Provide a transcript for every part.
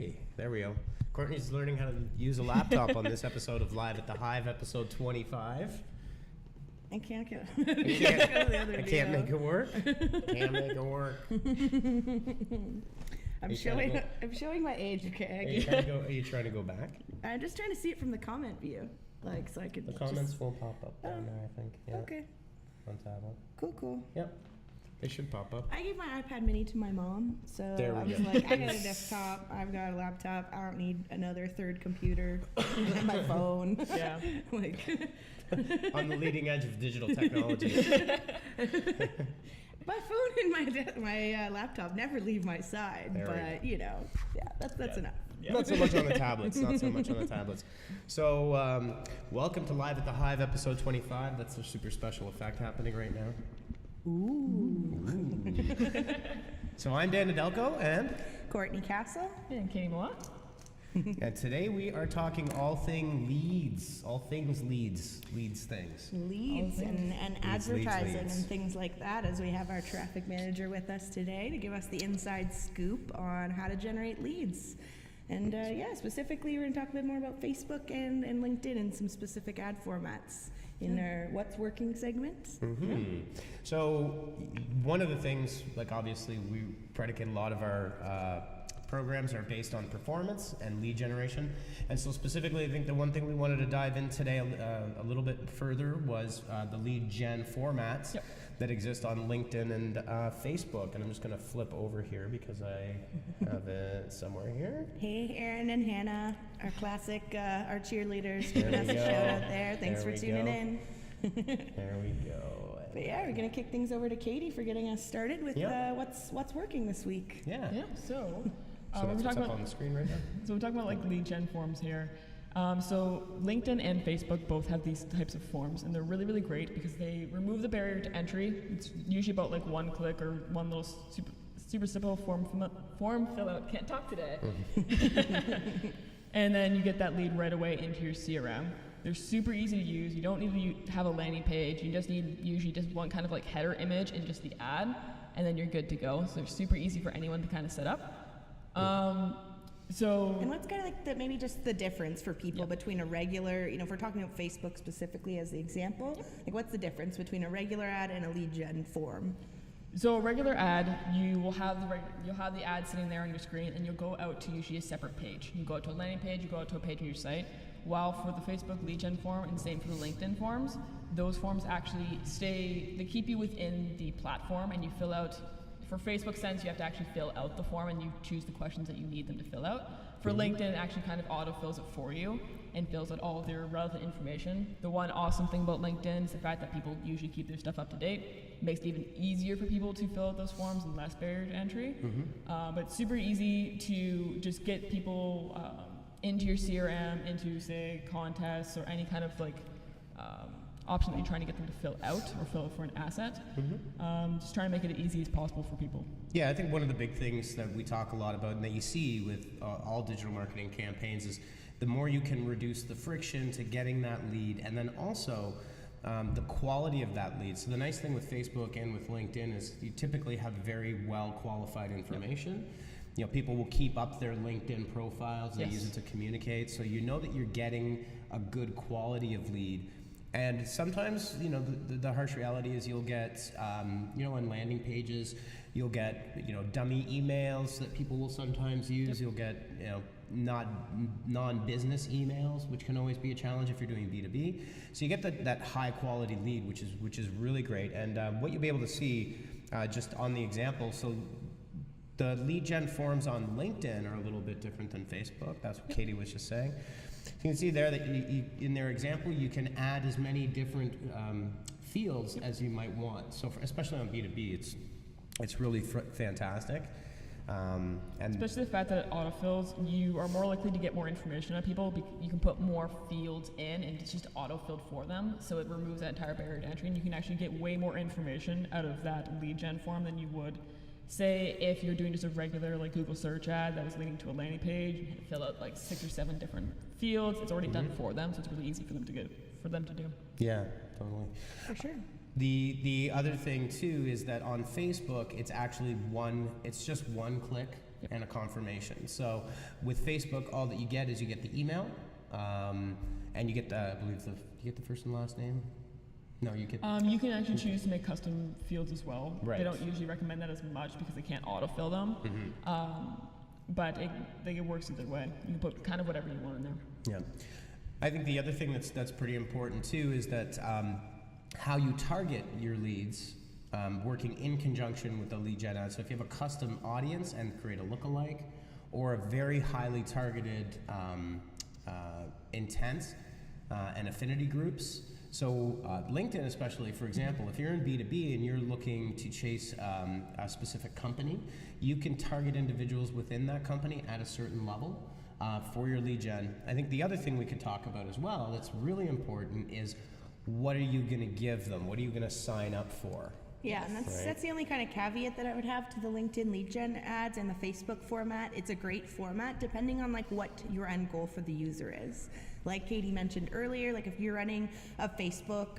Okay, there we go. Courtney's learning how to use a laptop on this episode of Live at the Hive, episode 25. I can't go. I can't make it work. Can't make it work. I'm showing my age. Okay. Are you trying to go back? I'm just trying to see it from the comment view, so I could. The comments will pop up down there, I think. Yeah. Okay. On tablet. Cool. Yep. They should pop up. I gave my iPad mini to my mom, so I was like, I got a desktop, I've got a laptop, I don't need another third computer, and my phone. Yeah. On the leading edge of digital technology. My phone and my laptop never leave my side, but that's enough. Yeah. Not so much on the tablets. So, welcome to Live at the Hive, episode 25. That's a super special effect happening right now. Ooh. So I'm Dan Nedelko and Courtney Castle and Katie Moa. And today we are talking all things leads things. Leads and advertising and things like that, as we have our traffic manager with us today to give us the inside scoop on how to generate leads. And specifically we're going to talk a bit more about Facebook and LinkedIn and some specific ad formats in our What's Working segment. Mm-hmm. So one of the things, obviously we predicate a lot of our programs are based on performance and lead generation. And so specifically, I think the one thing we wanted to dive in today a little bit further was the lead gen formats that exist on LinkedIn and Facebook. And I'm just going to flip over here because I have it somewhere here. Hey, Aaron and Hannah, our classic, our cheerleaders, giving us a shout out there. Thanks for tuning in. There we go. But we're going to kick things over to Katie for getting us started with what's working this week. Yeah. So that's what's up on the screen right now. So we're talking about lead gen forms here. So LinkedIn and Facebook both have these types of forms, and they're really, really great because they remove the barrier to entry. It's usually about one click or one little super simple form fill out. Can't talk today. And then you get that lead right away into your CRM. They're super easy to use. You don't need to have a landing page. You just need usually just one kind of header image and just the ad, and then you're good to go. So they're super easy for anyone to kind of set up. And what's kind of maybe just the difference for people between a regular, if we're talking about Facebook specifically as the example, what's the difference between a regular ad and a lead gen form? So a regular ad, you'll have the ad sitting there on your screen, and you'll go out to usually a separate page. You go out to a landing page, you go out to a page on your site. While for the Facebook lead gen form, and same for the LinkedIn forms, those forms actually they keep you within the platform, and you fill out. For Facebook Sense, you have to actually fill out the form and you choose the questions that you need them to fill out. For LinkedIn, it actually kind of auto-fills it for you and fills out all of their relevant information. The one awesome thing about LinkedIn is the fact that people usually keep their stuff up to date. It makes it even easier for people to fill out those forms and less barrier to entry. But it's super easy to just get people into your CRM, into, say, contests or any kind of option that you're trying to get them to fill out or fill out for an asset. Just trying to make it as easy as possible for people. Yeah, I think one of the big things that we talk a lot about and that you see with all digital marketing campaigns is the more you can reduce the friction to getting that lead, and then also the quality of that lead. So the nice thing with Facebook and with LinkedIn is you typically have very well qualified information. People will keep up their LinkedIn profiles. They use it to communicate. So you know that you're getting a good quality of lead. And sometimes, the harsh reality is you'll get, on landing pages, you'll get, dummy emails that people will sometimes use. You'll get, non-business emails, which can always be a challenge if you're doing B2B. So you get that high quality lead, which is really great. And what you'll be able to see just on the example, so the lead gen forms on LinkedIn are a little bit different than Facebook. That's what Katie was just saying. You can see there that in their example, you can add as many different fields as you might want. So especially on B2B, it's really fantastic. And especially the fact that it autofills, you are more likely to get more information out of people. You can put more fields in and it's just autofilled for them. So it removes that entire barrier to entry, and you can actually get way more information out of that lead gen form than you would say if you're doing just a regular Google search ad that was leading to a landing page. You had to fill out 6 or 7 different fields. It's already done for them, so it's really easy for them to do. Yeah, totally. For sure. The other thing too is that on Facebook, it's actually just one click and a confirmation. So with Facebook, all that you get is you get the email, and you get I believe you get the first and last name. No, you get. You can actually choose to make custom fields as well. Right. They don't usually recommend that as much because they can't autofill them. But it works either way. You can put kind of whatever you want in there. Yeah, I think the other thing that's pretty important too is that how you target your leads, working in conjunction with the lead gen ad. So if you have a custom audience and create a lookalike, or a very highly targeted intent and affinity groups. So LinkedIn especially, for example, if you're in B2B and you're looking to chase a specific company, you can target individuals within that company at a certain level for your lead gen. I think the other thing we could talk about as well that's really important is what are you going to give them? What are you going to sign up for? Yeah, and that's the only kind of caveat that I would have to the LinkedIn lead gen ads and the Facebook format. It's a great format depending on like what your end goal for the user is. Like Katie mentioned earlier, like if you're running a Facebook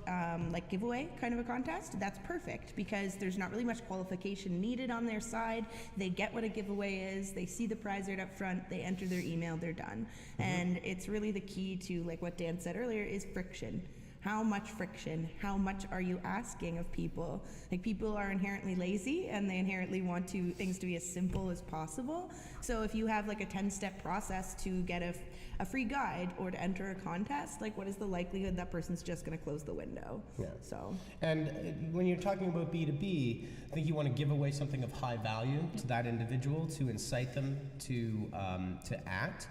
like giveaway kind of a contest, that's perfect because there's not really much qualification needed on their side. They get what a giveaway is, they see the prize right up front, they enter their email, they're done. And it's really the key to like what Dan said earlier is friction. How much friction? How much are you asking of people? Like people are inherently lazy and they inherently want things to be as simple as possible. So if you have like a 10-step process to get a free guide or to enter a contest, like what is the likelihood that person's just going to close the window? Yeah. So. And when you're talking about B2B, I think you want to give away something of high value to that individual to incite them to act.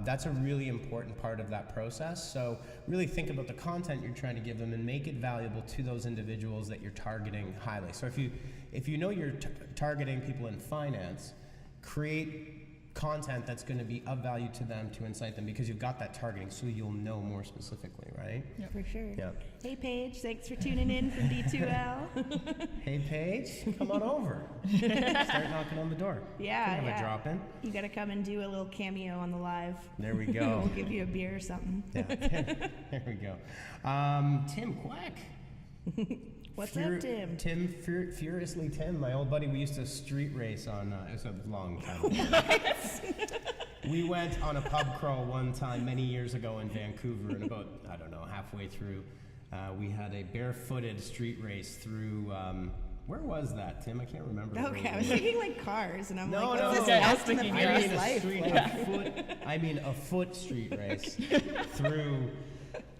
That's a really important part of that process. So really think about the content you're trying to give them and make it valuable to those individuals that you're targeting highly. So if you know you're targeting people in finance, create content that's going to be of value to them to incite them because you've got that targeting so you'll know more specifically, right? Yeah, for sure. Yeah. Hey Paige, thanks for tuning in from D2L. Hey Paige, come on over. Start knocking on the door. Yeah, Can have a drop in. You got to come and do a little cameo on the live. There we go. We'll give you a beer or something. Yeah, there we go. Tim Quack. What's up, Tim? Tim, Furiously Tim, my old buddy. We used to street race on, it was a long time ago. We went on a pub crawl one time many years ago in Vancouver, and about, I don't know, halfway through, we had a barefooted street race through, where was that, Tim? I can't remember. Okay, I was thinking like cars, and I'm No, like, no, what's this okay, I was Fast and the thinking Furious yes. life? a foot street race through,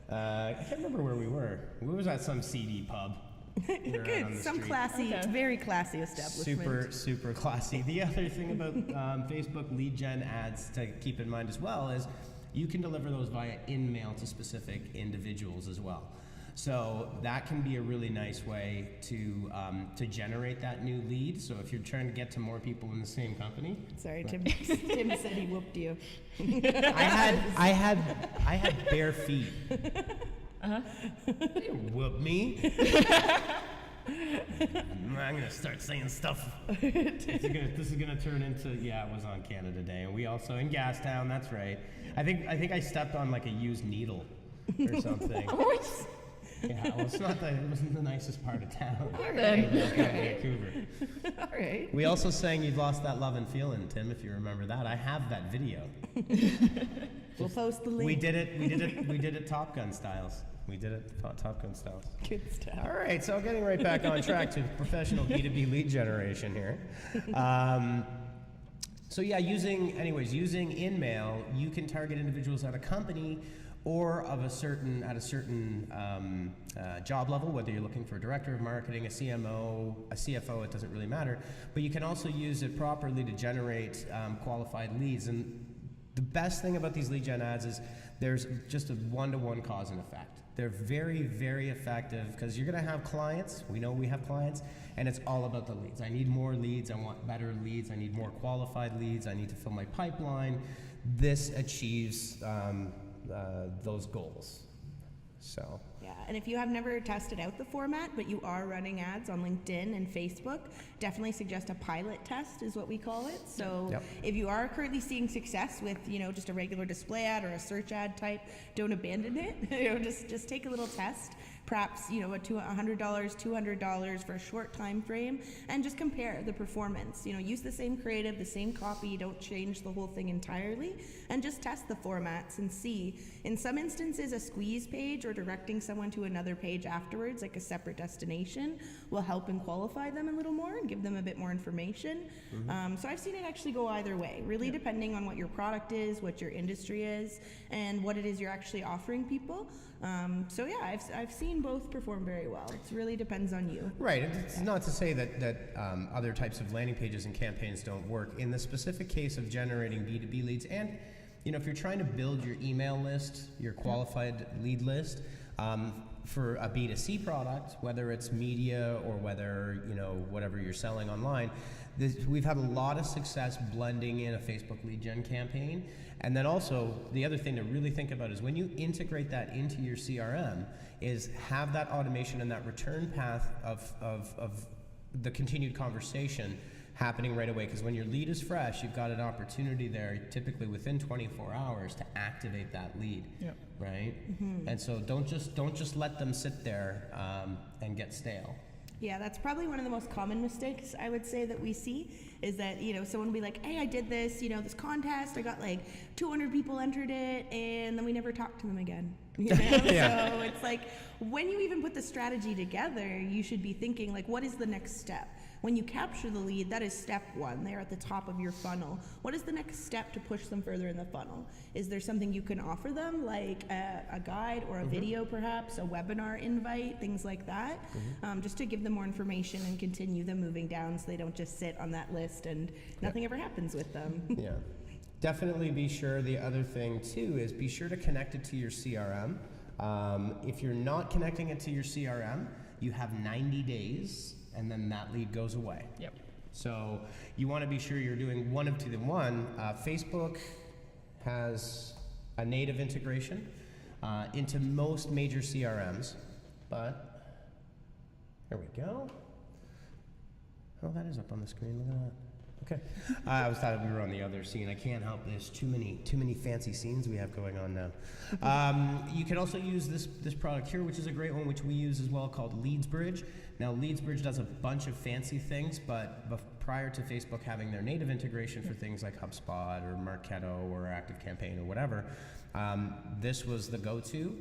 I can't remember where we were. We was at some seedy pub. Good, some street. classy, very classy establishment. Super classy. The other thing about Facebook lead gen ads to keep in mind as well is you can deliver those via in-mail to specific individuals as well. So that can be a really nice way to generate that new lead. So if you're trying to get to more people in the same company. Sorry, Tim said he whooped you. I had bare feet. You didn't whoop me. I'm gonna start saying stuff. This is gonna turn into it was on Canada Day, and we also in Gastown. That's right. I think I stepped on like a used needle or something. Yeah, well, it wasn't the nicest part of town. All right. Vancouver. All right. We also sang "You've Lost That Love and Feeling," Tim, if you remember that. I have that video. We'll post the link. We did it Top Gun styles. Top Gun styles. Good stuff. All right, so getting right back on track to professional B2B lead generation here. So yeah, using InMail, you can target individuals at a company or at a certain job level, whether you're looking for a director of marketing, a CMO, a CFO, it doesn't really matter. But you can also use it properly to generate qualified leads. And the best thing about these lead gen ads is there's just a one-to-one cause and effect. They're very, very effective because you're going to have clients. We know we have clients, and it's all about the leads. I need more leads. I want better leads. I need more qualified leads. I need to fill my pipeline. This achieves those goals. So Yeah, and if you have never tested out the format, but you are running ads on LinkedIn and Facebook, definitely suggest a pilot test is what we call it. So if you are currently seeing success with, just a regular display ad or a search ad type, don't abandon it. Just take a little test. Perhaps, $100, $200 for a short time frame, and just compare the performance. Use the same creative, the same copy, don't change the whole thing entirely, and just test the formats and see. In some instances, a squeeze page or directing someone to another page afterwards, like a separate destination, will help and qualify them a little more and give them a bit more information. So I've seen it actually go either way, really depending on what your product is, what your industry is, and what it is you're actually offering people. I've seen both perform very well. It really depends on you. Right. It's not to say that other types of landing pages and campaigns don't work. In the specific case of generating B2B leads, and if you're trying to build your email list, your qualified lead list, for a B2C product, whether it's media or whether whatever you're selling online, we've had a lot of success blending in a Facebook lead gen campaign. And then also the other thing to really think about is when you integrate that into your CRM, is have that automation and that return path of the continued conversation happening right away. Because when your lead is fresh, you've got an opportunity there, typically within 24 hours, to activate that lead. Right? And so don't just let them sit there and get stale. Yeah, that's probably one of the most common mistakes I would say that we see, is that, someone will be like, hey, I did this, this contest, I got like 200 people entered it, and then we never talked to them again. So it's like, when you even put the strategy together, you should be thinking like, what is the next step? When you capture the lead, that is step one. They're at the top of your funnel. What is the next step to push them further in the funnel? Is there something you can offer them, like a guide or a video perhaps, a webinar invite, things like that, just to give them more information and continue them moving down so they don't just sit on that list and nothing ever happens with them. Definitely be sure. The other thing too is be sure to connect it to your CRM. If you're not connecting it to your CRM, you have 90 days and then that lead goes away. So you want to be sure you're doing one of two. Facebook has a native integration into most major CRMs, but there we go. Oh, that is up on the screen. Look at that. Okay. I thought we were on the other scene. I can't help this. Too many fancy scenes we have going on now. You can also use this product here, which is a great one, which we use as well, called LeadsBridge. Now, LeadsBridge does a bunch of fancy things, but prior to Facebook having their native integration for things like HubSpot or Marketo or ActiveCampaign or whatever, this was the go-to.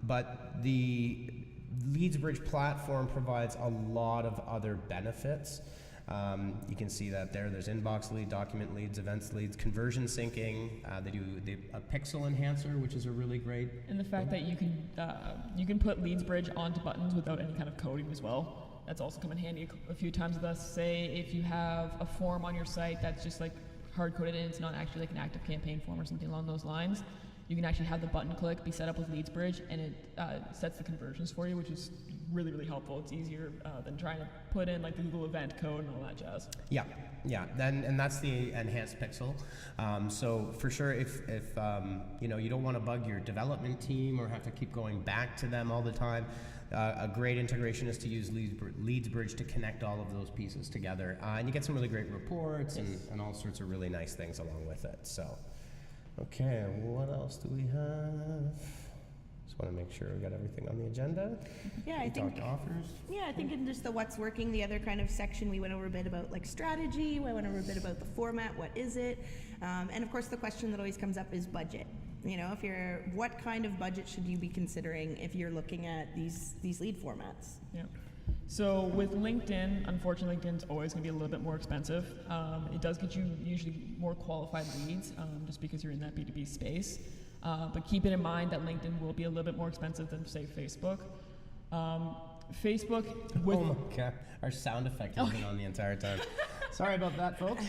But the LeadsBridge platform provides a lot of other benefits. You can see that there's inbox lead, document leads, events leads, conversion syncing. They do a pixel enhancer, which is a really great. And the fact that you can put LeadsBridge onto buttons without any kind of coding as well. That's also come in handy a few times with us. Say if you have a form on your site that's just like hard coded and it's not actually like an ActiveCampaign form or something along those lines, you can actually have the button click be set up with LeadsBridge, and it sets the conversions for you, which is really, really helpful. It's easier than trying to put in like the Google event code and all that jazz. And that's the enhanced pixel. So for sure, if you don't want to bug your development team or have to keep going back to them all the time, a great integration is to use LeadsBridge to connect all of those pieces together, and you get some really great reports and all sorts of really nice things along with it. So. Okay, what else do we have? Just want to make sure we got everything on the agenda. I think offers. I think in just the what's working, the other kind of section, we went over a bit about like strategy. We went over a bit about the format. What is it? And of course, the question that always comes up is budget. What kind of budget should you be considering if you're looking at these lead formats? So with LinkedIn, unfortunately, LinkedIn's always going to be a little bit more expensive. It does get you usually more qualified leads just because you're in that B2B space. But keep it in mind that LinkedIn will be a little bit more expensive than, say, Facebook. Facebook with... Oh my God, our sound effect has been on the entire time. Sorry about that, folks.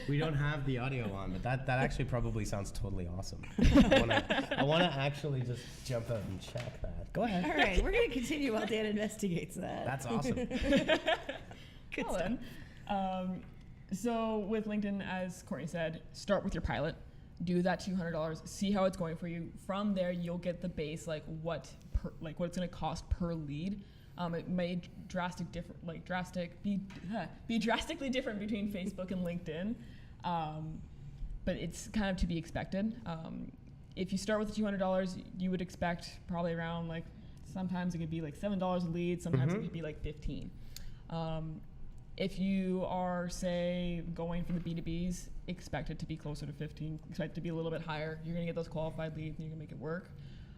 We don't have the audio on, but that actually probably sounds totally awesome. I want to actually just jump out and check that. Go ahead. All right, we're going to continue while Dan investigates that. That's awesome. Good stuff. So with LinkedIn, as Courtney said, start with your pilot. do that $200, see how it's going for you. From there, you'll get the base, what it's going to cost per lead. It may be drastically different between Facebook and LinkedIn, but it's kind of to be expected. If you start with $200, you would expect probably around sometimes it could be $7 a lead, sometimes it could be $15. If you are, say, going for the B2Bs, expect it to be closer to 15, expect it to be a little bit higher. You're going to get those qualified leads and you're going to make it work.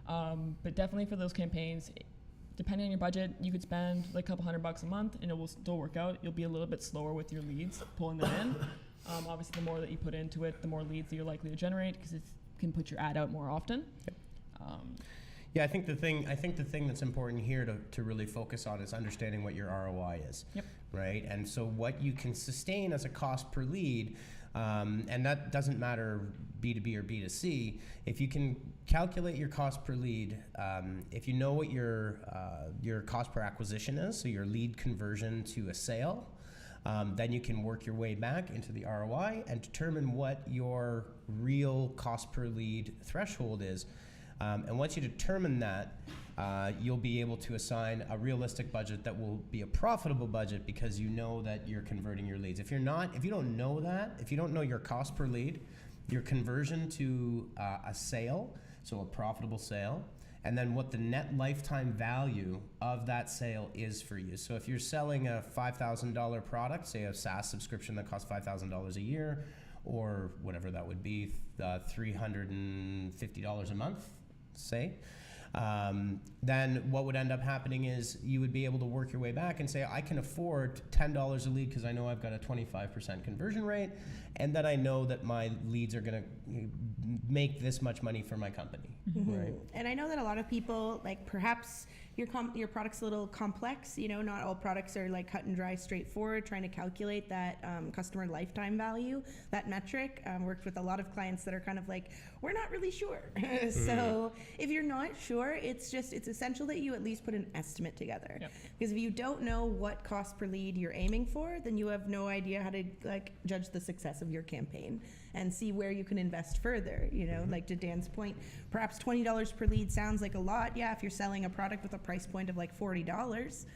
But definitely for those campaigns, depending on your budget, you could spend a couple $100 a month and it will still work out. You'll be a little bit slower with your leads, pulling them in. Obviously, the more that you put into it, the more leads that you're likely to generate because it can put your ad out more often. Yep. I think the thing that's important here to really focus on is understanding what your ROI is. Yep. Right? And so what you can sustain as a cost per lead, and that doesn't matter B2B or B2C, if you can calculate your cost per lead, if you know what your cost per acquisition is, so your lead conversion to a sale, then you can work your way back into the ROI and determine what your real cost per lead threshold is. And once you determine that, you'll be able to assign a realistic budget that will be a profitable budget because you know that you're converting your leads. If you don't know that, if you don't know your cost per lead, your conversion to a sale, so a profitable sale, and then what the net lifetime value of that sale is for you. So if you're selling a $5,000 product, say a SaaS subscription that costs $5,000 a year, or whatever that would be, $350 a month, say, then what would end up happening is you would be able to work your way back and say, I can afford $10 a lead because I know I've got a 25% conversion rate, and that I know that my leads are going to make this much money for my company. Mm-hmm. Right? And I know that a lot of people, perhaps your product's a little complex. Not all products are cut and dry, straightforward. Trying to calculate that customer lifetime value, that metric. Worked with a lot of clients that are kind of we're not really sure. So if you're not sure, it's essential that you at least put an estimate together. Yep. Because if you don't know what cost per lead you're aiming for, then you have no idea how to judge the success of your campaign and see where you can invest further. To Dan's point, perhaps $20 per lead sounds like a lot. Yeah, if you're selling a product with a price point of $40,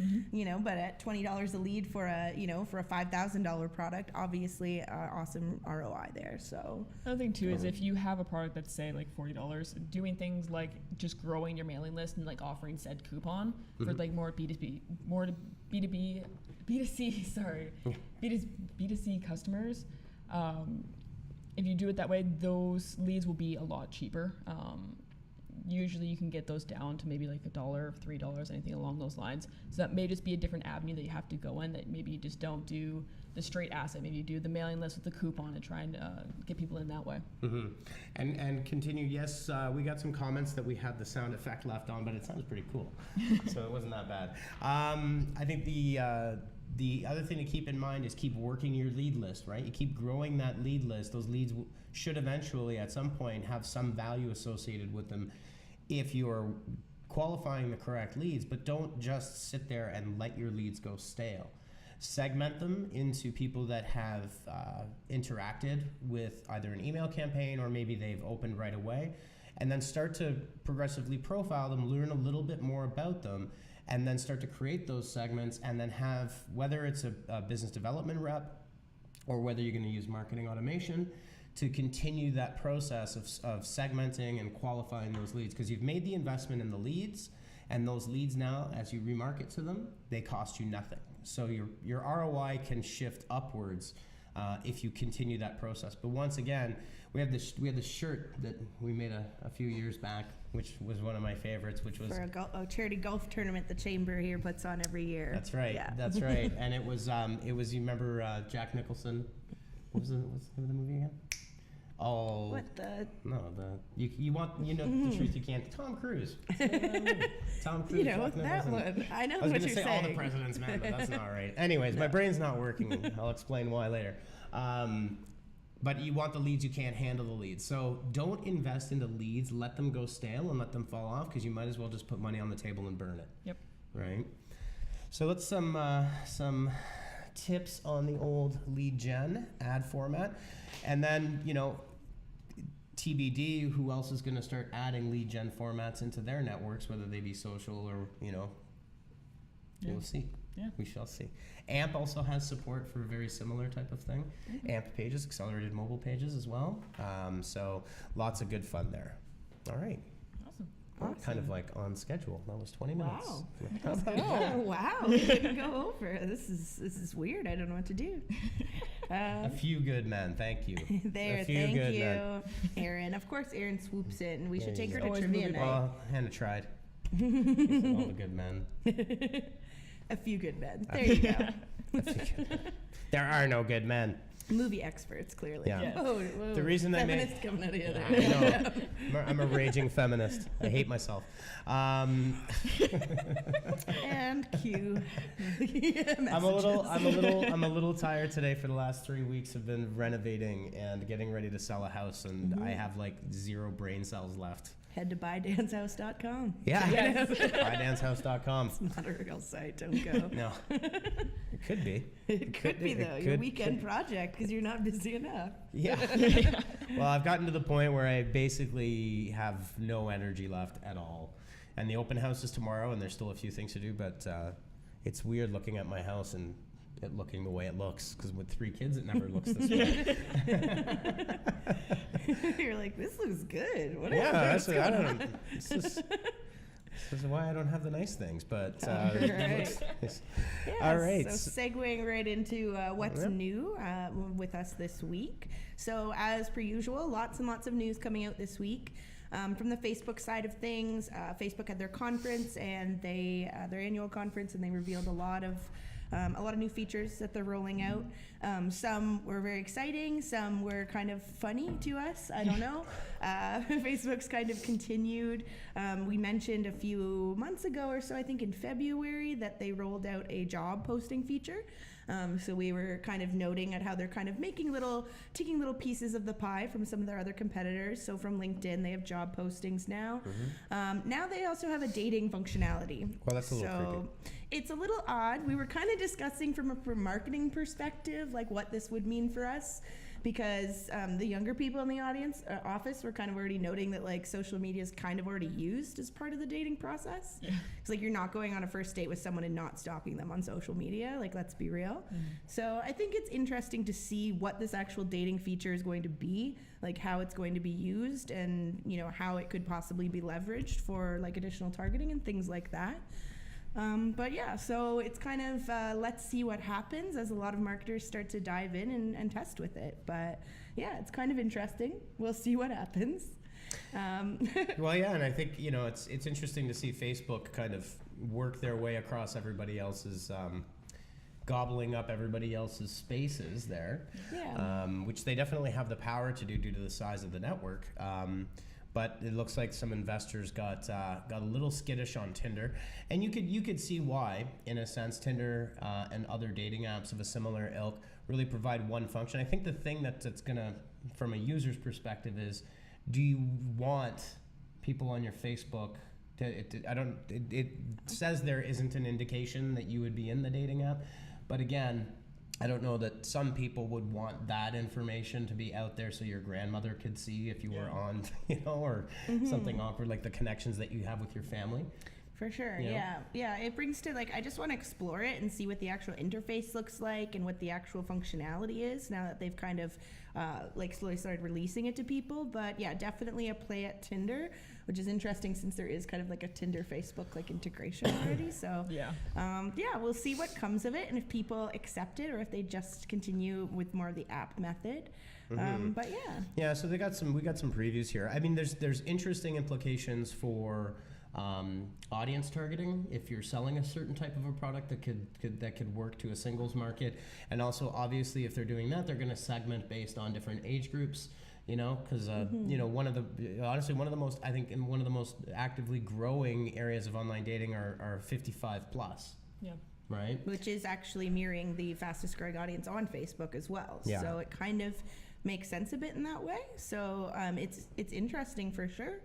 but at $20 a lead for a $5,000 product, obviously awesome ROI there. So another thing too is if you have a product that's say $40, doing things like just growing your mailing list and offering said coupon for more B2B, more to B2B, B2C, sorry, B2C customers. If you do it that way, those leads will be a lot cheaper. Usually you can get those down to maybe $1, $3, anything along those lines. So that may just be a different avenue that you have to go in, that maybe you just don't do the straight asset. Maybe you do the mailing list with the coupon and try and get people in that way. Mm-hmm. And continue, yes, we got some comments that we had the sound effect left on, but it sounds pretty cool. So it wasn't that bad. I think the other thing to keep in mind is keep working your lead list, right? You keep growing that lead list. Those leads should eventually, at some point, have some value associated with them if you're qualifying the correct leads, but don't just sit there and let your leads go stale. Segment them into people that have interacted with either an email campaign or maybe they've opened right away, and then start to progressively profile them, learn a little bit more about them, and then start to create those segments, and then have, whether it's a business development rep or whether you're going to use marketing automation, to continue that process of segmenting and qualifying those leads, because you've made the investment in the leads, and those leads now, as you remarket to them, they cost you nothing. So your ROI can shift upwards if you continue that process. But once again, we have this shirt that we made a few years back, which was one of my favorites, which was for a charity golf tournament the chamber here puts on every year. That's right. Yeah. That's right. And it was you remember Jack Nicholson? What's the name of the movie again? Oh. What the? No, you want the truth you can't. Tom Cruise. Tom Cruise. That one. I know what you're saying. I was going to say All the President's Men, but that's not right. Anyways, my brain's not working. I'll explain why later. But you want the leads, you can't handle the leads. So don't invest into leads. Let them go stale and let them fall off, because you might as well just put money on the table and burn it. Yep. Right. So let's some tips on the old lead gen ad format, and then TBD, who else is going to start adding lead gen formats into their networks, whether they be social or, we'll see. Yeah. We shall see. AMP also has support for a very similar type of thing. AMP pages, accelerated mobile pages as well. So lots of good fun there. All right. Awesome. Kind of like on schedule. That was 20 minutes. Wow. Oh, wow. We didn't go over. This is weird. I don't know what to do. A few good men. Thank you. Thank you, Aaron. Of course, Aaron swoops in. We should take her to trivia night. Well, Hannah tried. He said all the good men. A few good men. There you go. There are no good men. Movie experts, clearly. Yeah. Yes. Whoa. The reason feminist coming out of the other. I know. I'm a raging feminist. I hate myself. And cue. I'm a little tired today. For the last 3 weeks, I've been renovating and getting ready to sell a house, and I have like 0 brain cells left. Head to buydancehouse.com. Yeah. Yes. Buydancehouse.com. It's not a real site. Don't go. No. It could be. It could be, though. Your weekend project, because you're not busy enough. Yeah. Well, I've gotten to the point where I basically have no energy left at all. And the open house is tomorrow, and there's still a few things to do, but it's weird looking at my house and it looking the way it looks, because with 3 kids, it never looks this way. You're like, this looks good. What that's I don't know. This is why I don't have the nice things, but all right. So segueing right into what's new with us this week. So as per usual, lots and lots of news coming out this week. From the Facebook side of things, Facebook had their conference and their annual conference, and they revealed a lot of new features that they're rolling out. Some were very exciting, some were kind of funny to us. I don't know. Facebook's kind of continued. We mentioned a few months ago or so, I think in February, that they rolled out a job posting feature. So we were kind of noting at how they're kind of taking little pieces of the pie from some of their other competitors. So from LinkedIn, they have job postings now. Now they also have a dating functionality. Well, that's a little creepy. It's a little odd. We were kind of discussing from a marketing perspective, like what this would mean for us. Because the younger people in the office were kind of already noting that like social media is kind of already used as part of the dating process. It's like you're not going on a first date with someone and not stalking them on social media. Like, let's be real. So I think it's interesting to see what this actual dating feature is going to be, like how it's going to be used, and how it could possibly be leveraged for like additional targeting and things like that. But yeah, so it's kind of let's see what happens as a lot of marketers start to dive in and test with it. But yeah, it's kind of interesting. We'll see what happens. Well, yeah, and I think it's interesting to see Facebook kind of work their way across everybody else's, gobbling up everybody else's spaces there, which they definitely have the power to do due to the size of the network. But it looks like some investors got a little skittish on Tinder, and you could see why. In a sense, Tinder and other dating apps of a similar ilk really provide one function. I think the thing that's gonna, from a user's perspective, is, do you want people on your Facebook to? It says there isn't an indication that you would be in the dating app, but again, I don't know that some people would want that information to be out there so your grandmother could see if you were on, or something awkward, like the connections that you have with your family. For sure, yeah. It brings to I just want to explore it and see what the actual interface looks like and what the actual functionality is now that they've kind of slowly started releasing it to people. But yeah, definitely a play at Tinder, which is interesting since there is kind of like a Tinder Facebook integration already. So we'll see what comes of it and if people accept it or if they just continue with more of the app method. But so we got some previews here. I mean, there's interesting implications for audience targeting if you're selling a certain type of a product that could work to a singles market, and also obviously if they're doing that, they're going to segment based on different age groups, because one of the most actively growing areas of online dating are 55 plus. Right, which is actually mirroring the fastest growing audience on Facebook as well. So it kind of makes sense a bit in that way. So it's interesting for sure.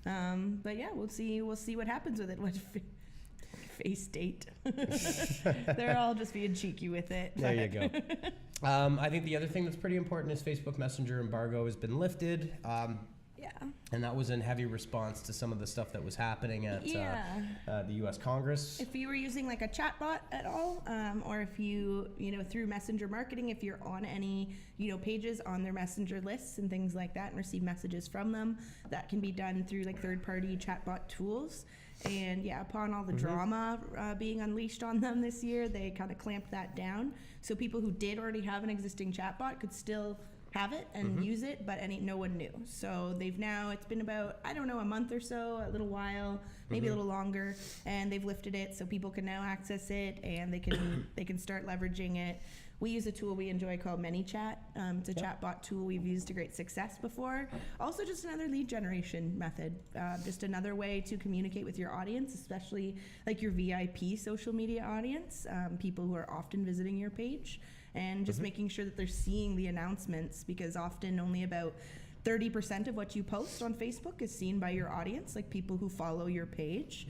But yeah, we'll see what happens with it. What face date? They're all just being cheeky with it. There you go. I think the other thing that's pretty important is Facebook Messenger embargo has been lifted. Yeah. And that was in heavy response to some of the stuff that was happening at the U.S. Congress. If you were using like a chatbot at all, or if you through Messenger marketing, if you're on any pages on their Messenger lists and things like that and receive messages from them, that can be done through like third-party chatbot tools. And yeah, upon all the drama being unleashed on them this year, they kind of clamped that down. So people who did already have an existing chatbot could still have it and use it, but no one knew. So it's been about, I don't know, a month or so, a little while, maybe a little longer, and they've lifted it so people can now access it and they can start leveraging it. We use a tool we enjoy called ManyChat. It's a chatbot tool we've used to great success before. Also just another lead generation method, just another way to communicate with your audience, especially like your VIP social media audience, people who are often visiting your page, and just making sure that they're seeing the announcements, because often only about 30% of what you post on Facebook is seen by your audience, like people who follow your page,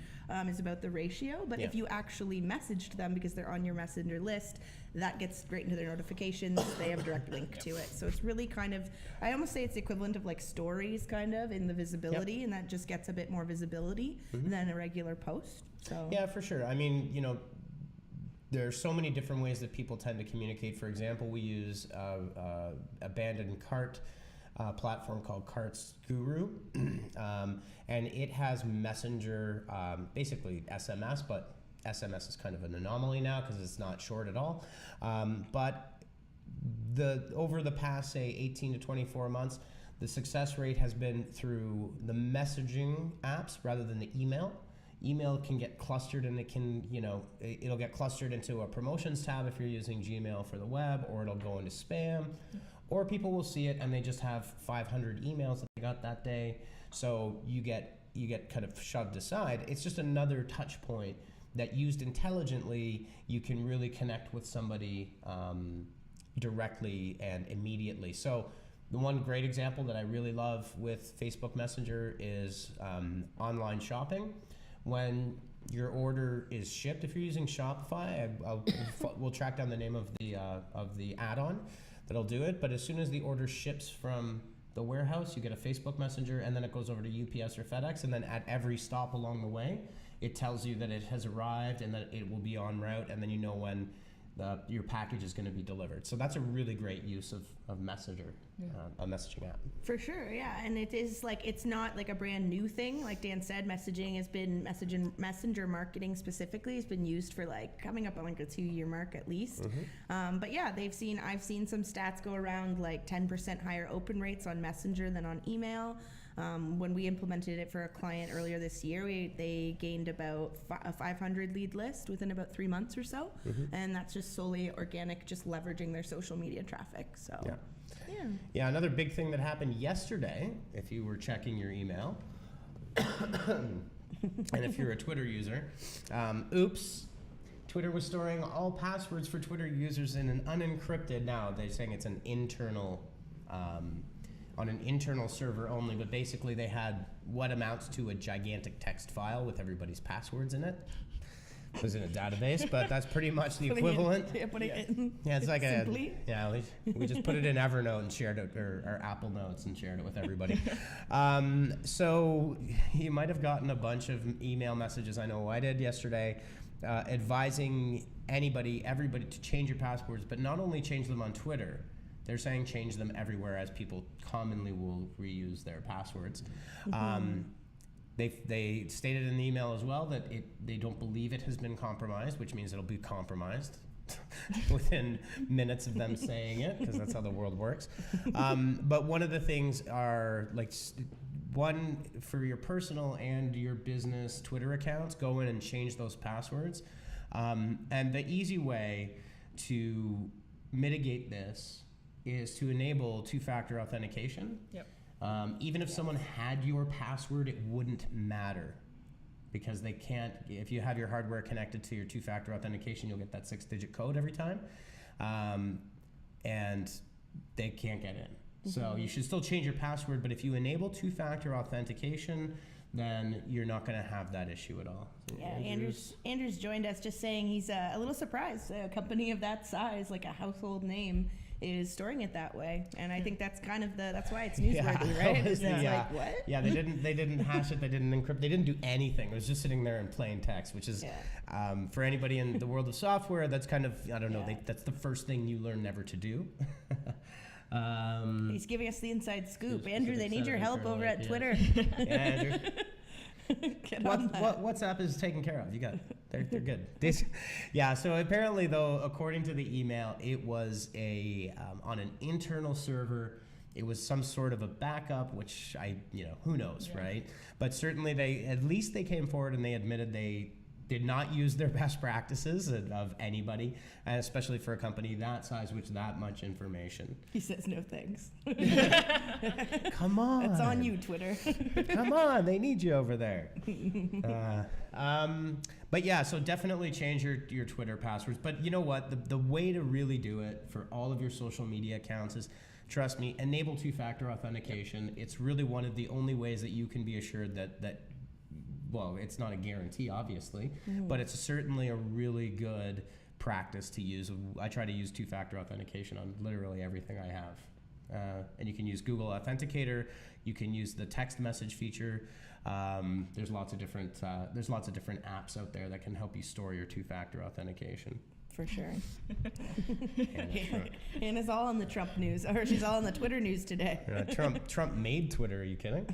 is about the ratio. But if you actually messaged them because they're on your Messenger list, that gets right into their notifications. They have a direct link to it. So it's really kind of, I almost say it's the equivalent of like stories kind of in the visibility, and that just gets a bit more visibility than a regular post. So yeah, for sure. I mean, there are so many different ways that people tend to communicate. For example, we use abandoned cart platform called Carts Guru, and it has Messenger, basically SMS, but SMS is kind of an anomaly now because it's not short at all. But over the past, say, 18 to 24 months, the success rate has been through the messaging apps rather than the email. Email can get clustered, and it'll get clustered into a promotions tab if you're using Gmail for the web, or it'll go into spam, or people will see it and they just have 500 emails that they got that day. So you get kind of shoved aside. It's just another touch point that, used intelligently, you can really connect with somebody directly and immediately. So the one great example that I really love with Facebook Messenger is online shopping. When your order is shipped, if you're using Shopify, we'll track down the name of the add-on that'll do it. But as soon as the order ships from the warehouse, you get a Facebook Messenger, and then it goes over to UPS or FedEx, and then at every stop along the way, it tells you that it has arrived and that it will be en route, and then you know when your package is going to be delivered. So that's a really great use of Messenger, a messaging app. For sure, yeah. And it is like, it's not like a brand new thing. Like Dan said, messaging has been, messenger marketing specifically has been used for like coming up on like a 2-year mark at least. But yeah, I've seen some stats go around like 10% higher open rates on Messenger than on email. When we implemented it for a client earlier this year, they gained about a 500 lead list within about 3 months or so, and that's just solely organic, just leveraging their social media traffic. So yeah, another big thing that happened yesterday, if you were checking your email, and if you're a Twitter user, Twitter was storing all passwords for Twitter users in an unencrypted, now they're saying it's an internal on an internal server only, but basically they had what amounts to a gigantic text file with everybody's passwords in it. It was in a database, but that's pretty much the equivalent. It's like we just put it in Evernote and shared it, or Apple Notes, and shared it with everybody. So you might have gotten a bunch of email messages, I know I did yesterday, advising everybody to change your passwords, but not only change them on Twitter. They're saying change them everywhere, as people commonly will reuse their passwords. They stated in the email as well that they don't believe it has been compromised, which means it'll be compromised within minutes of them saying it, because that's how the world works. But one of the things are one for your personal and your business Twitter accounts, go in and change those passwords. And the easy way to mitigate this is to enable two-factor authentication. Even if someone had your password, it wouldn't matter, because they can't, if you have your hardware connected to your two-factor authentication, you'll get that 6-digit code every time, and they can't get in. So you should still change your password, but if you enable two-factor authentication, then you're not going to have that issue at all. Yeah, Andrew's joined us just saying he's a little surprised. A company of that size, like a household name, is storing it that way. And I think that's kind of that's why it's newsworthy, right? It's like, what? Yeah, they didn't hash it, they didn't encrypt, they didn't do anything. It was just sitting there in plain text, which is, for anybody in the world of software, that's kind of, I don't know, that's the first thing you learn never to do. He's giving us the inside scoop. Andrew, they need your help over at Twitter. Yeah, Andrew. WhatsApp is taken care of. You got it. They're good. So apparently, though, according to the email, it was on an internal server. It was some sort of a backup, which who knows, right? But certainly they came forward and they admitted they did not use their best practices of anybody, and especially for a company that size with that much information. He says no thanks. Come on. It's on you, Twitter. Come on, they need you over there. But yeah, so definitely change your Twitter passwords. But you know what? The way to really do it for all of your social media accounts is, trust me, enable two-factor authentication. It's really one of the only ways that you can be assured that well, it's not a guarantee, obviously, but it's certainly a really good practice to use. I try to use two-factor authentication on literally everything I have. And you can use Google Authenticator. You can use the text message feature. There's lots of different apps out there that can help you store your two-factor authentication. For sure. Hannah's all on the Trump news, or she's all on the Twitter news today. Trump made Twitter. Are you kidding?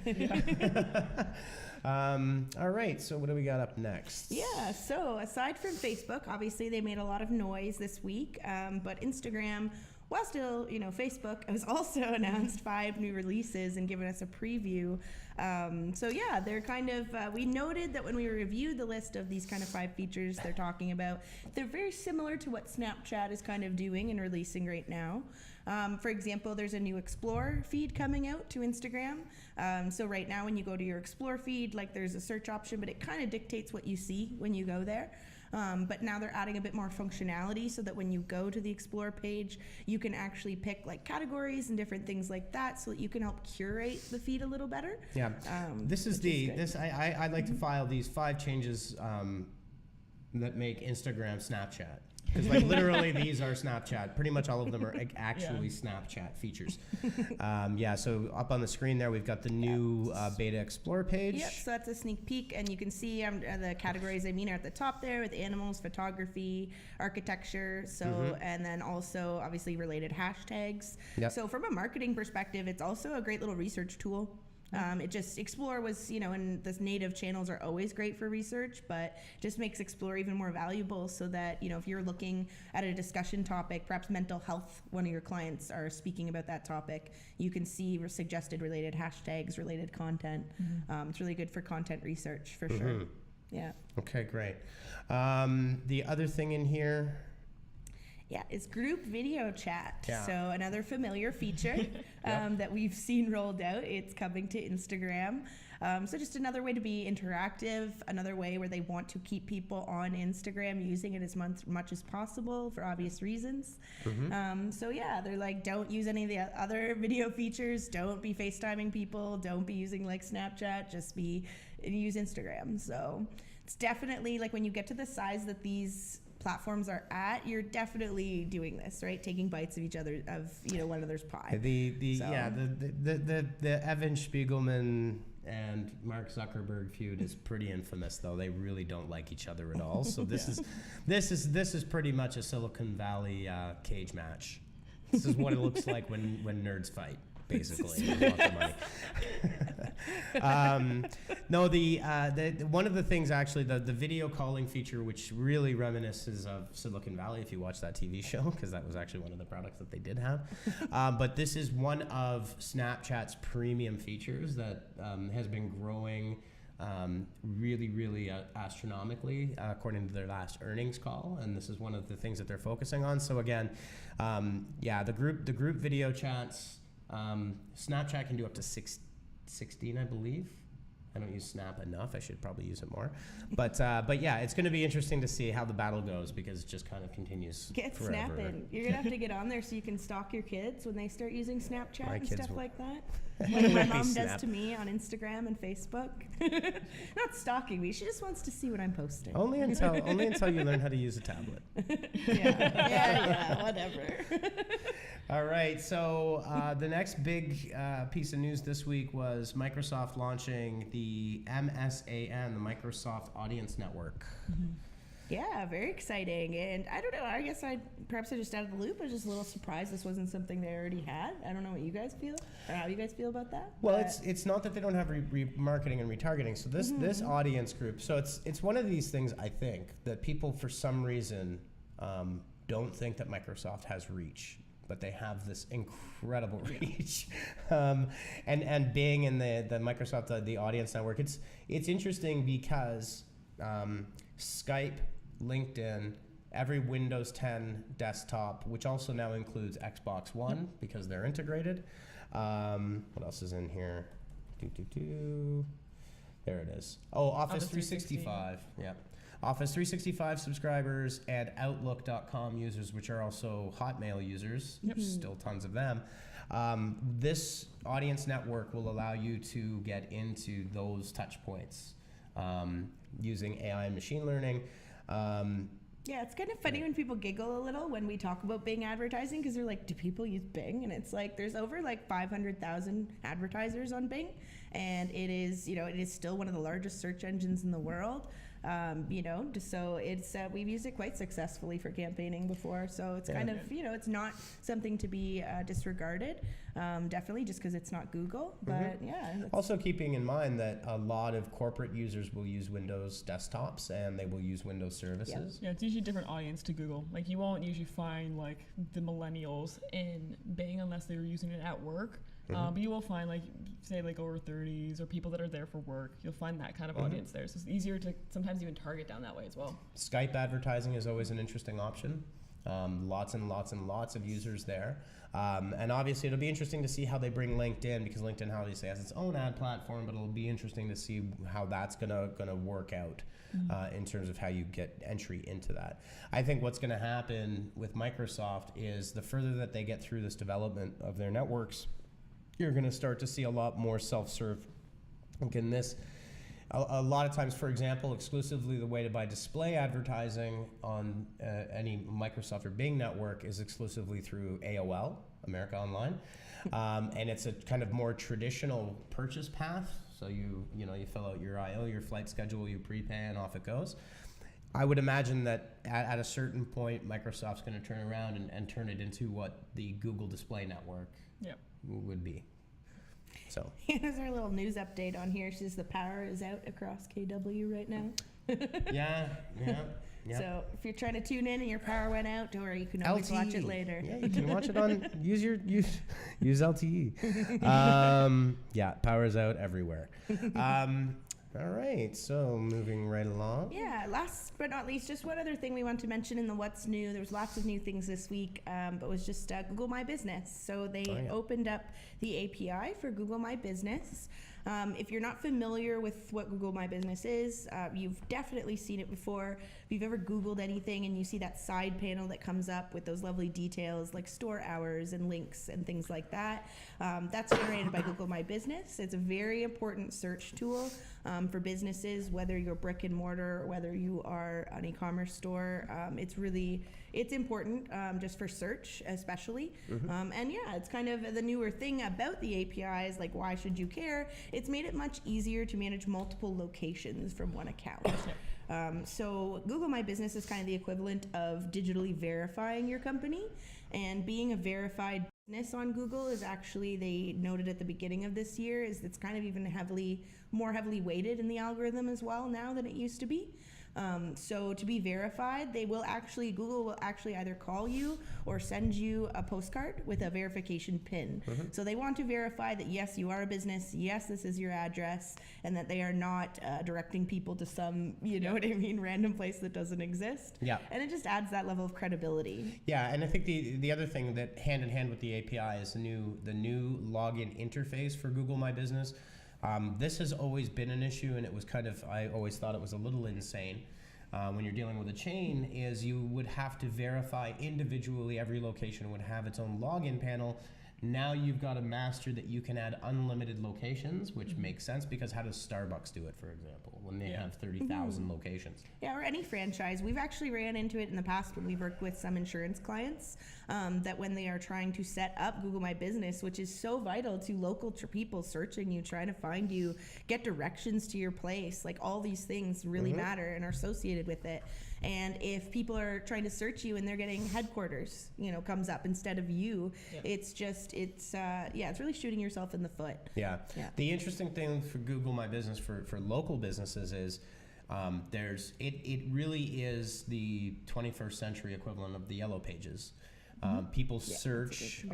All right, so what do we got up next? Yeah, so aside from Facebook, obviously they made a lot of noise this week, but Instagram, while still, Facebook has also announced 5 new releases and given us a preview. So yeah, they're kind of, we noted that when we reviewed the list of these kind of 5 features they're talking about, they're very similar to what Snapchat is kind of doing and releasing right now. For example, there's a new Explore feed coming out to Instagram. So right now when you go to your Explore feed, like there's a search option, but it kind of dictates what you see when you go there. But now they're adding a bit more functionality so that when you go to the Explore page, you can actually pick like categories and different things like that, so that you can help curate the feed a little better. Yeah, I'd like to file these 5 changes that make Instagram Snapchat. Because like literally these are Snapchat. Pretty much all of them are actually Snapchat features. So up on the screen there, we've got the new Beta Explore page. Yep, so that's a sneak peek, and you can see the categories are at the top there with animals, photography, architecture, and then also obviously related hashtags. Yep. So from a marketing perspective, it's also a great little research tool. Explore was, and the native channels are always great for research, but just makes Explore even more valuable so that, if you're looking at a discussion topic, perhaps mental health, one of your clients are speaking about that topic, you can see suggested related hashtags, related content. It's really good for content research for sure. Yeah. Okay, great. The other thing in here. Yeah, it's group video chat. Yeah. So another familiar feature that we've seen rolled out. It's coming to Instagram. So just another way to be interactive, another way where they want to keep people on Instagram using it as much as possible for obvious reasons. So yeah, they're like, don't use any of the other video features. Don't be FaceTiming people. Don't be using like Snapchat. Just use Instagram. So it's definitely like when you get to the size that these platforms are at, you're definitely doing this, right? Taking bites of one another's pie. The Evan Spiegelman and Mark Zuckerberg feud is pretty infamous, though. They really don't like each other at all. So this is pretty much a Silicon Valley cage match. This is what it looks like when nerds fight. Basically, lots of money. One of the things actually, the video calling feature, which really reminisces of Silicon Valley, if you watch that TV show, because that was actually one of the products that they did have. But this is one of Snapchat's premium features that has been growing really astronomically, according to their last earnings call, and this is one of the things that they're focusing on. So again, the group video chats. Snapchat can do up to 16, I believe. I don't use Snap enough. I should probably use it more. But yeah, it's going to be interesting to see how the battle goes, because it just kind of continues Get forever. snapping. You're going to have to get on there so you can stalk your kids when they start using Snapchat and stuff like that. Like my mom does to me on Instagram and Facebook. Not stalking me. She just wants to see what I'm posting. Only until you learn how to use a tablet. Yeah, whatever. All right, so the next big piece of news this week was Microsoft launching the MSAN, the Microsoft Audience Network. Yeah, very exciting. And I don't know, I guess perhaps I just out of the loop. I was just a little surprised this wasn't something they already had. I don't know what you guys feel, or how you guys feel about that. Well, it's not that they don't have remarketing and retargeting. So this audience group, so it's one of these things, I think, that people for some reason don't think that Microsoft has reach. But they have this incredible reach, and being in the Microsoft the Audience Network, it's interesting because Skype, LinkedIn, every Windows 10 desktop, which also now includes Xbox One because they're integrated. What else is in here? There it is. Oh, Office 365. Yeah. Office 365 subscribers and Outlook.com users, which are also Hotmail users, still tons of them. This audience network will allow you to get into those touch points using AI and machine learning. Yeah, it's kind of funny when people giggle a little when we talk about Bing advertising, because they're like, do people use Bing? And it's like, there's over like 500,000 advertisers on Bing, and it is still one of the largest search engines in the world. So it's we've used it quite successfully for campaigning before, so it's kind of it's not something to be disregarded, definitely, just because it's not Google, but also keeping in mind that a lot of corporate users will use Windows desktops and they will use Windows services. Yeah, it's usually a different audience to Google. Like, you won't usually find like the millennials in Bing unless they were using it at work. But you will find, like, say, like over 30s or people that are there for work. You'll find that kind of audience there. So it's easier to sometimes even target down that way as well. Skype advertising is always an interesting option. Lots and lots and lots of users there. And obviously it'll be interesting to see how they bring LinkedIn, because LinkedIn obviously has its own ad platform, but it'll be interesting to see how that's gonna work out in terms of how you get entry into that. I think what's gonna happen with Microsoft is the further that they get through this development of their networks, you're going to start to see a lot more self-serve. In this, a lot of times, for example, exclusively the way to buy display advertising on any Microsoft or Bing network is exclusively through AOL, America Online, and it's a kind of more traditional purchase path. So you fill out your IO, your flight schedule, you prepay, and off it goes. I would imagine that at a certain point, Microsoft's going to turn around and turn it into what the Google Display Network would be. So here's our little news update on here. She says the power is out across KW right now. Yeah. So if you're trying to tune in and your power went out, or you can always watch it later. Yeah, you can watch it on use LTE. Yeah, power's out everywhere. All right, so moving right along. Yeah, last but not least, just one other thing we want to mention in the What's New. There was lots of new things this week, but it was just Google My Business. So they opened up the API for Google My Business. If you're not familiar with what Google My Business is, you've definitely seen it before. If you've ever Googled anything and you see that side panel that comes up with those lovely details like store hours and links and things like that, that's generated by Google My Business. It's a very important search tool for businesses, whether you're brick and mortar or whether you are an e-commerce store. It's important just for search especially. And yeah, it's kind of the newer thing about the API is like, why should you care? It's made it much easier to manage multiple locations from one account. So Google My Business is kind of the equivalent of digitally verifying your company, and being a verified business on Google is actually, they noted at the beginning of this year, is it's kind of even more heavily weighted in the algorithm as well now than it used to be. So to be verified, Google will actually either call you or send you a postcard with a verification PIN. So they want to verify that yes, you are a business, yes, this is your address, and that they are not directing people to some, random place that doesn't exist. Yeah. And it just adds that level of credibility. Yeah, and I think the other thing that hand in hand with the API is the new login interface for Google My Business. This has always been an issue, and it was I always thought it was a little insane. When you're dealing with a chain, is you would have to verify individually. Every location would have its own login panel. Now you've got a master that you can add unlimited locations, which makes sense because how does Starbucks do it, for example, when they have 30,000 locations? Yeah, or any franchise. We've actually ran into it in the past when we've worked with some insurance clients, that when they are trying to set up Google My Business, which is so vital to local people searching you, trying to find you, get directions to your place, like all these things really matter and are associated with it. And if people are trying to search you and they're getting headquarters, comes up instead of you, it's really shooting yourself in the foot. Yeah. The interesting thing for Google My Business for local businesses is it really is the 21st century equivalent of the Yellow Pages. People search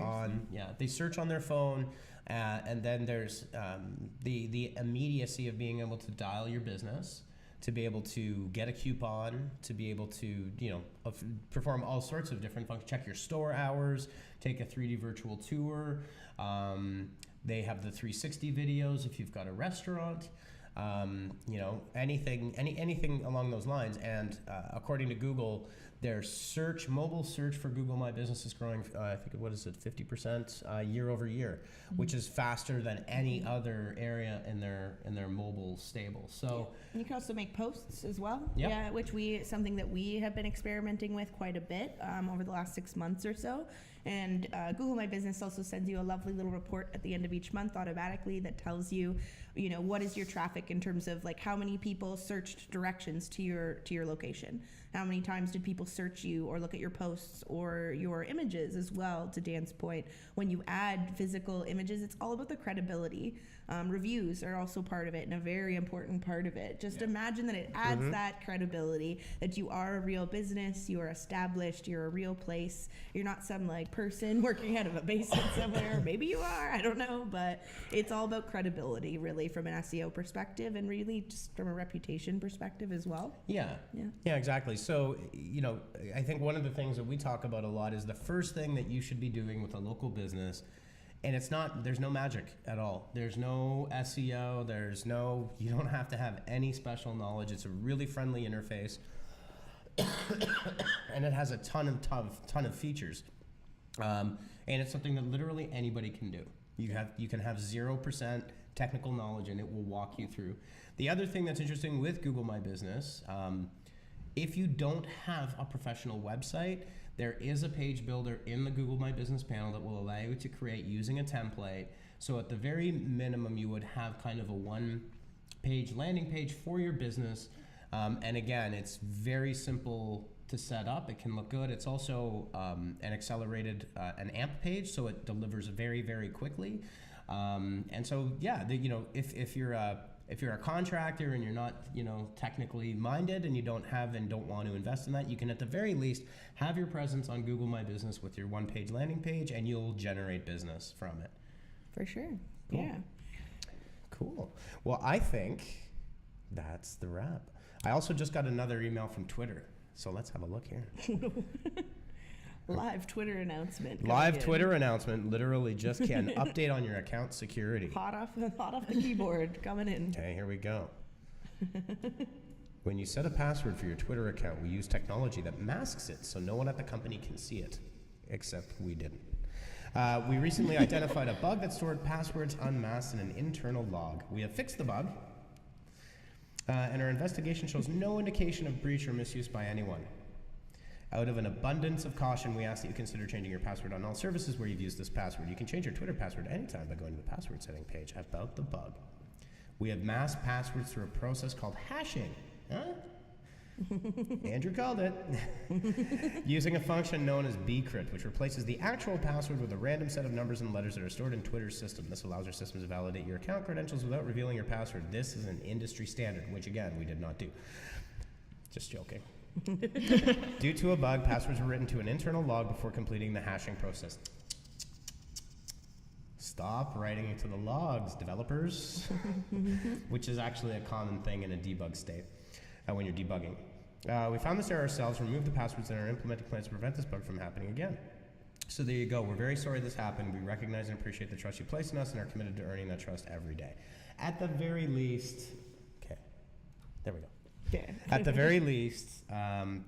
they search on their phone, and then there's the immediacy of being able to dial your business, to be able to get a coupon, to be able to perform all sorts of different functions, check your store hours, take a 3D virtual tour. They have the 360 videos if you've got a restaurant. Anything along those lines. And according to Google, their mobile search for Google My Business is growing, 50% year over year, which is faster than any other area in their mobile stable. So and you can also make posts as well. Yep. Yeah, something that we have been experimenting with quite a bit over the last 6 months or so. And Google My Business also sends you a lovely little report at the end of each month automatically that tells you, what is your traffic in terms of like how many people searched directions to your location. How many times did people search you or look at your posts or your images as well, to Dan's point. When you add physical images, it's all about the credibility. Reviews are also part of it and a very important part of it. Just imagine that it adds that credibility, that you are a real business, you are established, you're a real place. You're not some like person working out of a basement somewhere. Maybe you are, I don't know, but it's all about credibility really from an SEO perspective and really just from a reputation perspective as well. Yeah, exactly. So, I think one of the things that we talk about a lot is the first thing that you should be doing with a local business, and there's no magic at all. There's no SEO, you don't have to have any special knowledge. It's a really friendly interface, and it has a ton of features. And it's something that literally anybody can do. You can have 0% technical knowledge, and it will walk you through. The other thing that's interesting with Google My Business, if you don't have a professional website, there is a page builder in the Google My Business panel that will allow you to create using a template. So at the very minimum, you would have kind of a one-page landing page for your business. And again, it's very simple to set up. It can look good. It's also an accelerated an AMP page, so it delivers very, very quickly. And so, if you're a contractor and you're not, technically minded and you don't want to invest in that, you can at the very least have your presence on Google My Business with your one-page landing page, and you'll generate business from it. For sure. Cool. Yeah. Cool. Well, I think that's the wrap. I also just got another email from Twitter, so let's have a look here. Live Twitter announcement. Twitter announcement. Literally just an update on your account security. Hot off the keyboard coming in. Okay, here we go. When you set a password for your Twitter account, we use technology that masks it so no one at the company can see it, except we didn't. We recently identified a bug that stored passwords unmasked in an internal log. We have fixed the bug, and our investigation shows no indication of breach or misuse by anyone. Out of an abundance of caution, we ask that you consider changing your password on all services where you've used this password. You can change your Twitter password anytime by going to the password setting page. About the bug. We have masked passwords through a process called hashing. Huh? Andrew called it. Using a function known as bcrypt, which replaces the actual password with a random set of numbers and letters that are stored in Twitter's system. This allows our systems to validate your account credentials without revealing your password. This is an industry standard, which again, we did not do. Just joking. Due to a bug, passwords were written to an internal log before completing the hashing process. Stop writing it to the logs, developers, which is actually a common thing in a debug state when you're debugging. We found this error ourselves, removed the passwords, and are implementing plans to prevent this bug from happening again. So there you go. We're very sorry this happened. We recognize and appreciate the trust you place in us and are committed to earning that trust every day. At the very least, okay, there we go. Yeah. At the very least,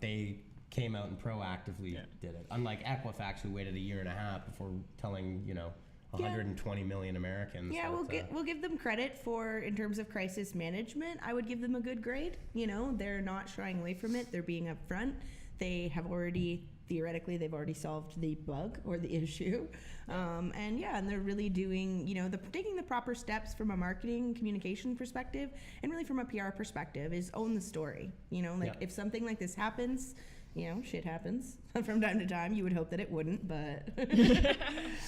they came out and proactively did it. Unlike Equifax, who waited 1.5 years before telling, 120 million Americans. Yeah, we'll give them credit for, in terms of crisis management, I would give them a good grade. You know, they're not shying away from it. They're being upfront. They have already, theoretically, they've already solved the bug or the issue. And they're really doing, you know, taking the proper steps from a marketing communication perspective and really from a PR perspective is own the story. You know, like if something like this happens, you know, shit happens from time to time. You would hope that it wouldn't, but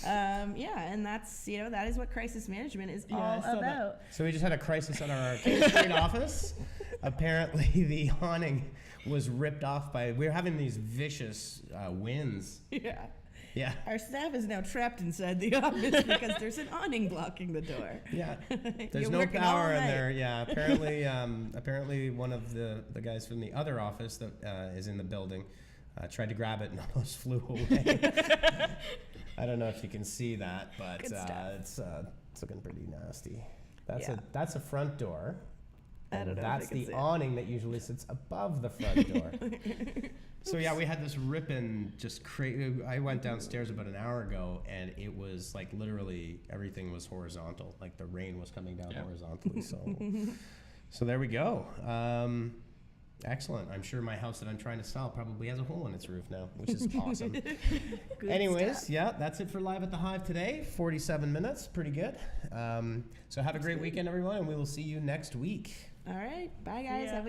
and that's, you know, that is what crisis management is all about. So we just had a crisis at our King Street office. Apparently the awning was ripped off we were having these vicious winds. Yeah. Our staff is now trapped inside the office because there's an awning blocking the door. Yeah. There's no power in there. Yeah. Apparently one of the guys from the other office that is in the building tried to grab it and almost flew away. I don't know if you can see that, but it's looking pretty nasty. That's a front door. I don't know. That's the awning that usually sits above the front door. So yeah, we had this ripping just crazy. I went downstairs about an hour ago, and it was like literally everything was horizontal. Like the rain was coming down horizontally. So there we go. Excellent. I'm sure my house that I'm trying to sell probably has a hole in its roof now, which is awesome. Anyways, stuff. That's it for Live at the Hive today. 47 minutes, pretty good. So have a great weekend, everyone, and we will see you next week. All right. Bye, guys. Have a